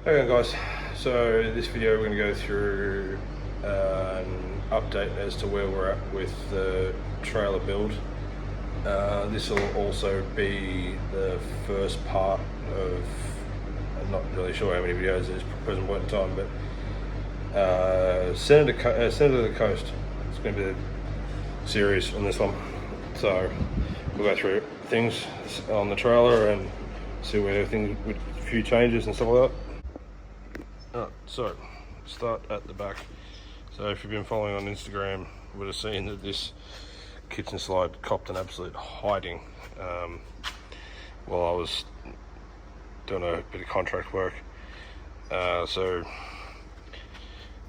Okay guys, so in this video we're going to go through an update as to where we're at with the trailer build. This will also be the first part of, I'm not really sure how many videos there's at present point in time, but Senator of the Coast. It's going to be the series on this one. So we'll go through things on the trailer and see where things with a few changes and stuff like that. Alright, so start at the back. So if you've been following on Instagram, you would have seen that this kitchen slide copped an absolute hiding while I was doing a bit of contract work. So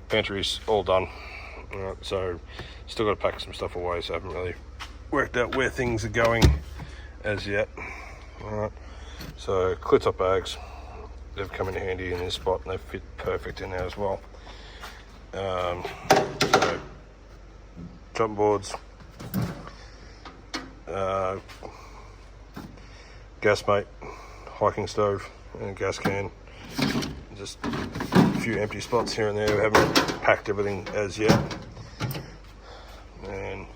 pantry's all done. So still got to pack some stuff away, so I haven't really worked out where things are going as yet. Alright, so clear top bags. They've come in handy in this spot and they fit perfect in there as well. So jump boards, gas mate, hiking stove and a gas can. Just a few empty spots here and there. We haven't packed everything as yet. And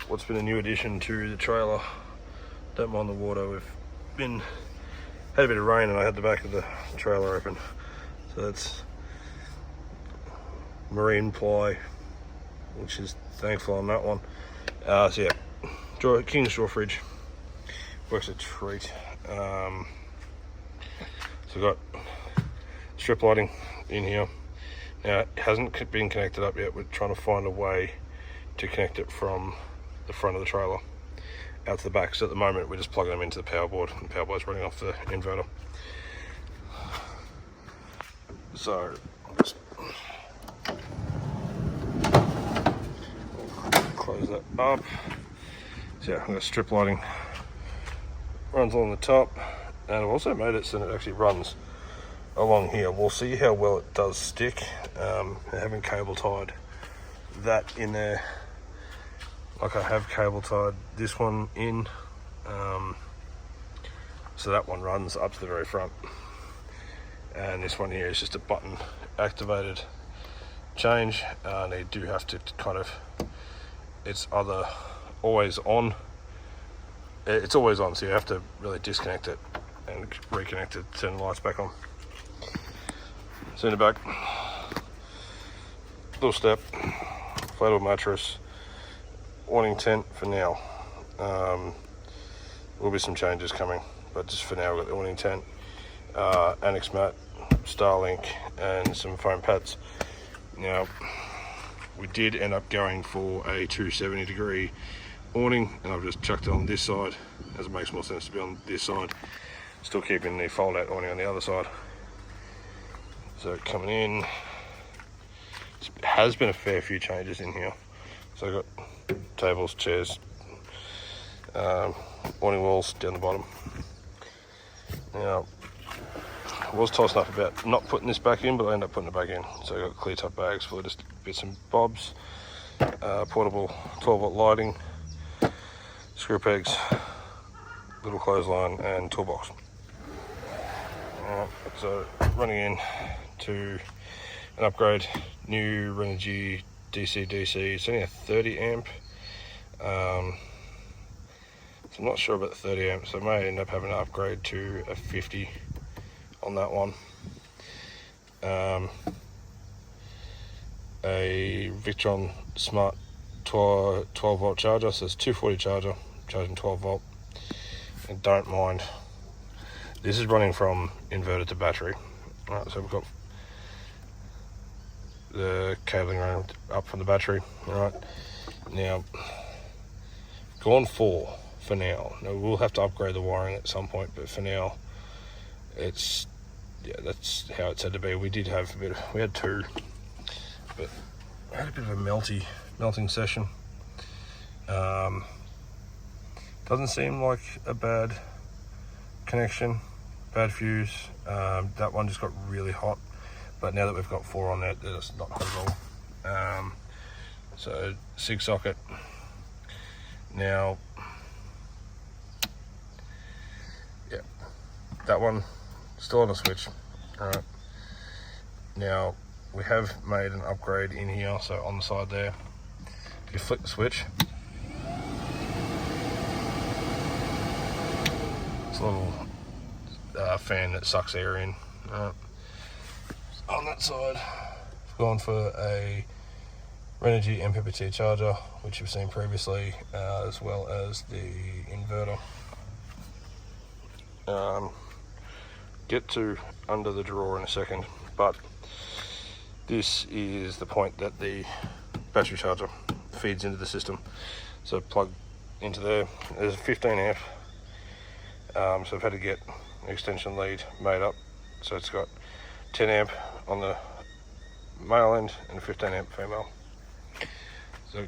what's been a new addition to the trailer, don't mind the water, we've had a bit of rain and I had the back of the trailer open, so that's marine ply, which is thankful on that one. So yeah, King's drawer fridge works a treat. So we've got strip lighting in here. Now it hasn't been connected up yet. We're trying to find a way to connect it from the front of the trailer out to the back. So at the moment we're just plugging them into the power board, and the power board's running off the inverter. So just close that up. So yeah, I've got strip lighting, runs along the top, and I've also made it so that it actually runs along here. We'll see how well it does stick. Having cable tied that in there, like I have cable tied this one in, so that one runs up to the very front, and this one here is just a button activated change, and you do have to kind of, it's either always on, it's always on, so you have to really disconnect it and reconnect it, turn the lights back on. So in the back, little step, inflatable mattress, awning tent for now. Will be some changes coming, but just for now we've got the awning tent, annex mat, Starlink, and some foam pads. Now we did end up going for a 270 degree awning, and I've just chucked it on this side as it makes more sense to be on this side, still keeping the fold out awning on the other side. So coming in, it has been a fair few changes in here. So I've got tables, chairs, awning walls down the bottom. Now, I was tossed up about not putting this back in, but I ended up putting it back in. So I've got clear top bags full of just bits and bobs, portable 12-volt lighting, screw pegs, little clothesline, and toolbox. So running in to an upgrade, new Renogy DC. It's only a 30 amp. So I'm not sure about the 30 amp, so I may end up having to upgrade to a 50 on that one. A Victron Smart 12 volt charger, so it's 240 charger, charging 12 volt. And don't mind, this is running from inverter to battery. Alright, so we've got the cabling running up from the battery. Alright, now gone for now. Now we'll have to upgrade the wiring at some point, but for now it's, yeah, that's how it's had to be. We did have we had two, but we had a bit of a melting session. Doesn't seem like a bad connection, bad fuse. That one just got really hot, but now that we've got 4 on there, it's not hot at all. So SIG socket. Now, yeah, that one still on a switch. Alright, now we have made an upgrade in here, so on the side there, if you flick the switch, it's a little fan that sucks air in. On that side, I've gone for a Renogy MPPT charger, which you've seen previously, as well as the inverter. Get to under the drawer in a second, but this is the point that the battery charger feeds into the system. So plug into there. There's a 15 amp, so I've had to get an extension lead made up. So it's got 10 amp on the male end and a 15 amp female. So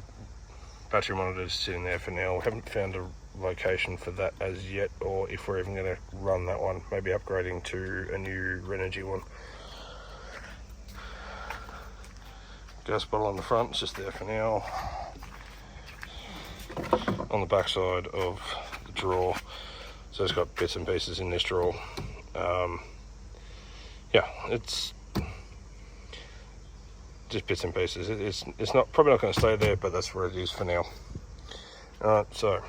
battery monitor is sitting there for now. We haven't found a location for that as yet, or if we're even going to run that one, maybe upgrading to a new Renogy one. Gas bottle on the front, it's just there for now. On the back side of the drawer, so it's got bits and pieces in this drawer. Yeah, it's just bits and pieces. It's not probably not going to stay there, but that's where it is for now. So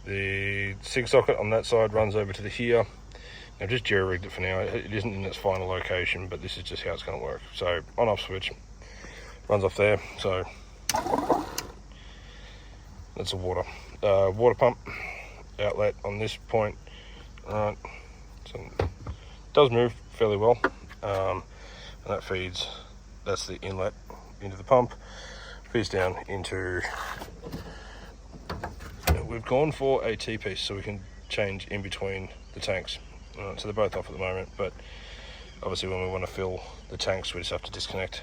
the SIG socket on that side runs over to the here. I've just jerry-rigged it for now. It isn't in its final location, but this is just how it's going to work. So on-off switch runs off there. So that's a water pump outlet on this point. So it does move fairly well, and that feeds. That's the inlet into the pump. Feeds down into. We've gone for a T-piece so we can change in between the tanks. So they're both off at the moment, but obviously when we want to fill the tanks, we just have to disconnect,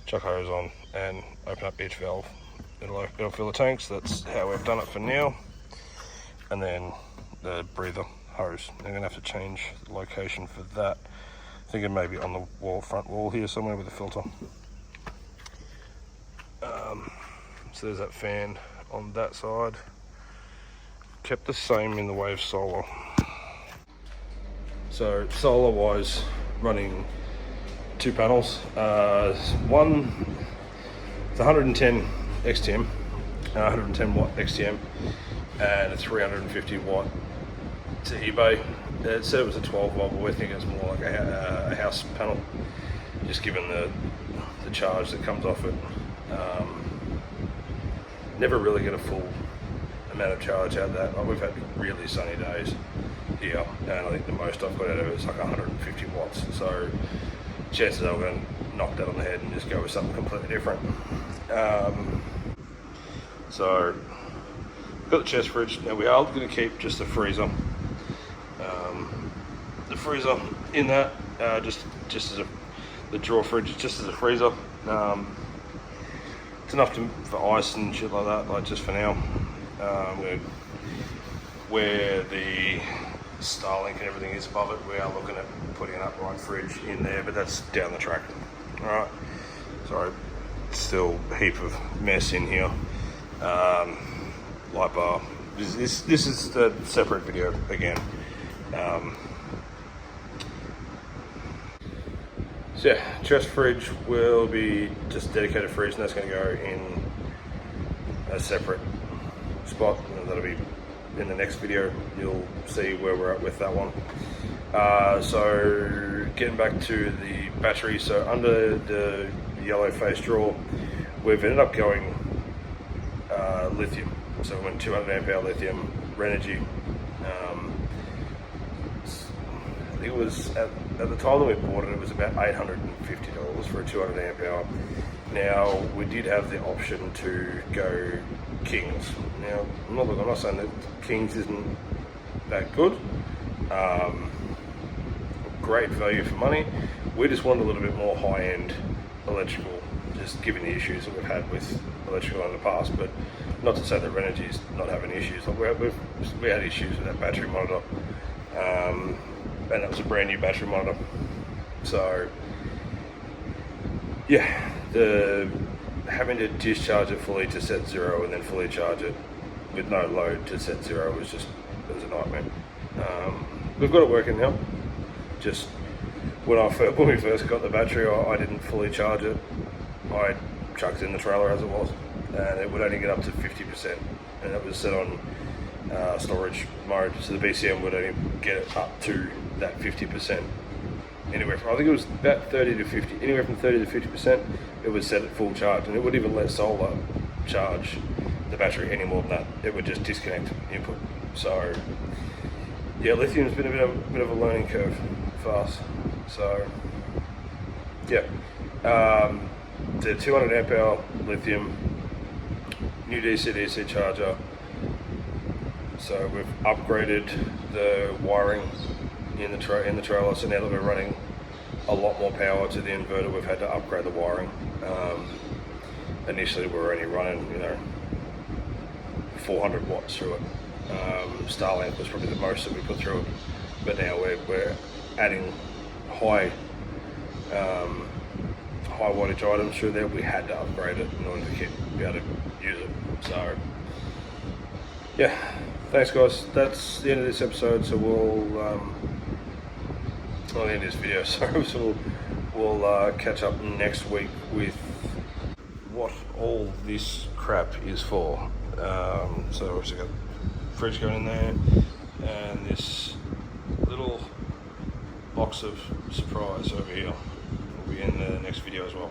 chuck hose on, and open up each valve. It'll fill the tanks. That's how we've done it for now. And then the breather hose. I'm going to have to change the location for that. I think it may be on the wall, front wall here somewhere with a filter. So there's that fan on that side. Kept the same in the way of solar. So solar wise, running two panels. One, it's 110 XTM, 110 watt XTM, and a 350 watt to eBay. It said it was a 12 volt, but we think it's more like a house panel, just given the charge that comes off it. Never really get a full amount of charge out of that. Like, we've had really sunny days here, and I think the most I've got out of it is like 150 watts. So chances are we're going to knock that on the head and just go with something completely different. So got the chest fridge. Now we are going to keep just the freezer. The freezer in that, just as the drawer fridge, just as a freezer. It's enough for ice and shit like that, like just for now. Where the Starlink and everything is above it, we are looking at putting an upright fridge in there, but that's down the track. Alright, sorry, still a heap of mess in here. Light bar. This is the separate video again. So yeah, chest fridge will be just a dedicated fridge, and that's going to go in a separate spot, and that'll be in the next video. You'll see where we're at with that one. So getting back to the battery, so under the yellow face drawer, we've ended up going lithium. So we went 200 amp hour lithium, Renogy. I think it was at the time that we bought it, it was about $850 for a 200 amp hour. Now we did have the option to go Kings. Now I'm not saying that Kings isn't that good. Great value for money. We just wanted a little bit more high-end electrical, just given the issues that we've had with electrical in the past. But not to say that Renogy's not having issues. Like we had issues with that battery monitor, and that was a brand new battery monitor. So yeah, having to discharge it fully to set zero and then fully charge it with no load to set zero was a nightmare. we've got it working now. Just when we first got the battery, I didn't fully charge it. I chucked it in the trailer as it was, and it would only get up to 50%, and it was set on storage mode, so the BCM would only get it up to that 50%. Anywhere from, I think it was about 30 to 50, anywhere from 30 to 50%, it was set at full charge, and it wouldn't even let solar charge the battery any more than that. It would just disconnect input. So yeah, lithium's been a bit of a learning curve for us. So yeah, the 200 amp hour lithium, new DC-DC charger. So we've upgraded the wiring in the trailer. So now that we're running a lot more power to the inverter, we've had to upgrade the wiring. Initially, we were only running 400 watts through it. Starlamp was probably the most that we put through it, but now we're adding high wattage items through there. We had to upgrade it in order to be able to use it. So yeah, thanks guys. That's the end of this episode. So the end of this video. Sorry. So we'll catch up next week with what all this crap is for. So obviously got fridge going in there, and this little box of surprise over here will be in the next video as well.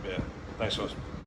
Yeah, thanks guys.